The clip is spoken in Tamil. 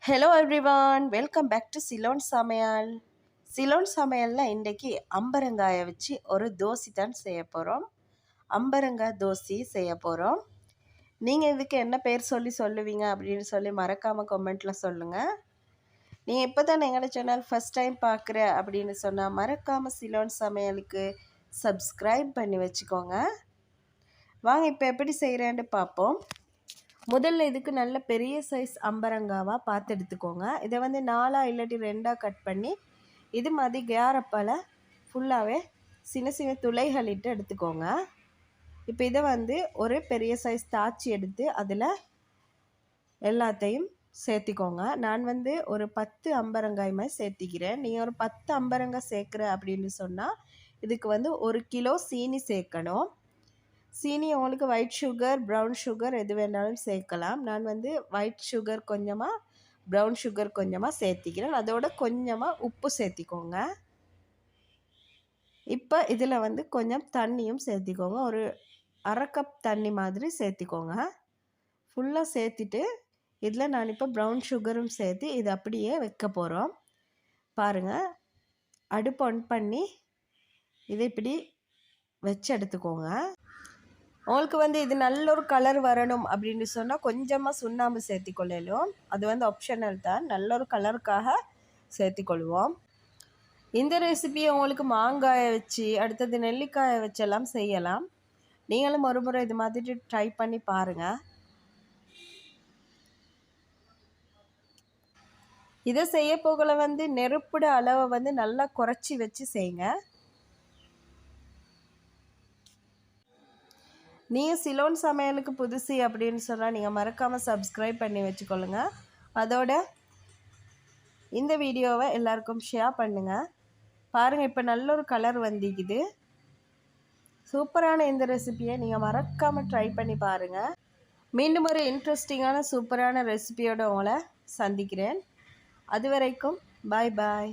Hello everyone, welcome back to Ceylon சமையல். சிலோன் சமையலில் இன்றைக்கி அம்பரங்காயை வச்சு ஒரு தோசை தான் செய்ய போகிறோம். அம்பரங்காய் தோசை செய்ய போகிறோம். நீங்கள் இதுக்கு என்ன பேர் சொல்லுவீங்க அப்படின்னு சொல்லி மறக்காமல் கமெண்ட்டில் சொல்லுங்கள். நீங்கள் இப்போ தான் எங்களோட சேனல் ஃபஸ்ட் டைம் பார்க்குற அப்படின்னு சொன்னால் மறக்காமல் சிலோன் சமையலுக்கு சப்ஸ்கிரைப் பண்ணி வச்சுக்கோங்க. வாங்க இப்போ எப்படி செய்கிறேன்னு பார்ப்போம். முதல்ல இதுக்கு நல்ல பெரிய சைஸ் அம்பரங்காவாக பார்த்து எடுத்துக்கோங்க. இதை வந்து 4 இல்லாட்டி 2 கட் பண்ணி இது மாதிரி கேரப்பால் ஃபுல்லாகவே சின்ன சின்ன துளைகளிட்டு எடுத்துக்கோங்க. இப்போ இதை வந்து ஒரு பெரிய சைஸ் தாச்சி எடுத்து அதில் எல்லாத்தையும் சேர்த்திக்கோங்க. நான் வந்து ஒரு 10 அம்பரங்காய் மாதிரி சேர்த்திக்கிறேன். நீங்கள் ஒரு 10 அம்பரங்காய் சேர்க்குற அப்படின்னு சொன்னால் இதுக்கு வந்து 1 கிலோ சீனி சேர்க்கணும். சீனி உங்களுக்கு ஒயிட் சுகர், ப்ரௌன் சுகர் எது வேணாலும் சேர்க்கலாம். நான் வந்து ஒயிட் சுகர் கொஞ்சமாக, ப்ரௌன் சுகர் கொஞ்சமாக சேர்த்திக்கிறேன். அதோட கொஞ்சமாக உப்பு சேர்த்திக்கோங்க. இப்போ இதில் வந்து கொஞ்சம் தண்ணியும் சேர்த்திக்கோங்க. ஒரு 1/2 கப் தண்ணி மாதிரி சேர்த்திக்கோங்க. ஃபுல்லாக சேர்த்திட்டு இதில் நான் இப்போ ப்ரௌன் சுகரும் சேர்த்து இது அப்படியே வைக்க போகிறோம். பாருங்கள், அடுப்பு ஆன் பண்ணி இதை இப்படி வச்சு எடுத்துக்கோங்க. உங்களுக்கு வந்து இது நல்ல ஒரு கலர் வரணும் அப்படின்னு சொன்னால் கொஞ்சமாக சுண்ணாம்பு சேர்த்திக்கொள்ளலும். அது வந்து ஆப்ஷனல் தான், நல்ல ஒரு கலருக்காக சேர்த்திக்கொள்வோம். இந்த ரெசிபியை உங்களுக்கு மாங்காயை வச்சு அடுத்தது நெல்லிக்காயை வச்செல்லாம் செய்யலாம். நீங்களும் ஒரு முறை இது மாதிரி ட்ரை பண்ணி பாருங்கள். இதை செய்ய போகல வந்து நெருப்புட அளவை வந்து நல்லா குறைச்சி வச்சு செய்யுங்க. நீங்கள் சிலோன் சமையலுக்கு புதுசு அப்படின்னு சொன்னால் நீங்கள் மறக்காமல் சப்ஸ்கிரைப் பண்ணி வச்சுக்கொள்ளுங்க. அதோட இந்த வீடியோவை எல்லாருக்கும் ஷேர் பண்ணுங்கள். பாருங்கள், இப்போ நல்ல ஒரு கலர் வந்திக்குது. சூப்பரான இந்த ரெசிபியை நீங்கள் மறக்காமல் ட்ரை பண்ணி பாருங்கள். மீண்டும் ஒரு இன்ட்ரெஸ்டிங்கான சூப்பரான ரெசிபியோடு உங்களை சந்திக்கிறேன். அது வரைக்கும் பாய் பாய்.